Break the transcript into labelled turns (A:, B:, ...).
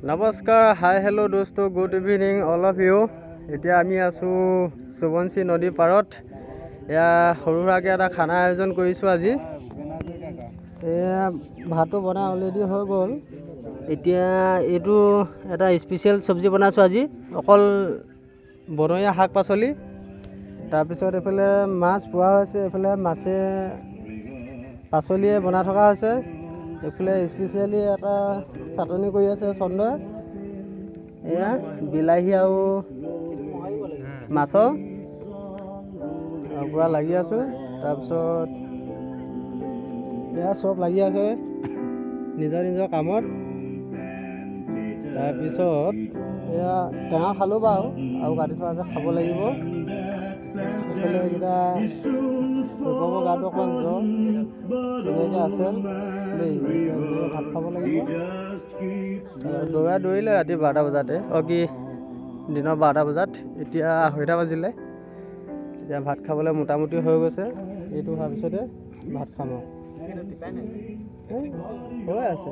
A: নমস্কাৰ, hi hello' দোস্ত, good evening all of you. এতিয়া আমি আছোঁ সোৱণশিৰি নদীৰ পাৰত। এয়া সৰু সুৰাকৈ এটা খানা আয়োজন কৰিছোঁ আজি। এয়া ভাতটো বনাই অলৰেডি হৈ গ'ল। এতিয়া এইটো এটা স্পেচিয়েল চব্জি বনাইছোঁ আজি, অকল বনৰীয়া শাক পাচলি। তাৰপিছত এইফালে মাছ পোৱা হৈছে, এইফালে মাছে পাচলিয়ে বনাই থকা হৈছে। এইফালে স্পেচিয়েলি এটা চাটনি কৰি আছে চন্দই। এয়া বিলাহী আৰু মাছৰ পূৰা লাগি আছোঁ। তাৰপিছত এয়া চব লাগি আছে নিজৰ নিজৰ কামত। তাৰপিছত এয়া টেঙা খালোঁ বাৰু, আৰু কাটি থোৱা আছে, খাব লাগিব। এইফালে এইকেইটা ৰূপকৰ গাটো অকণমান জ্বৰ তেনেকৈ আছে দেই। ভাত খাব লাগিব। দৌৰিলে ৰাতি 12টা বজাতে, দিনৰ 12টা বজাত। এতিয়া 2:30 বাজিলে। এতিয়া ভাত খাবলৈ মোটামুটি হৈ গৈছে। এইটো হোৱাৰ পিছতে ভাত খাম আৰু হৈ আছে।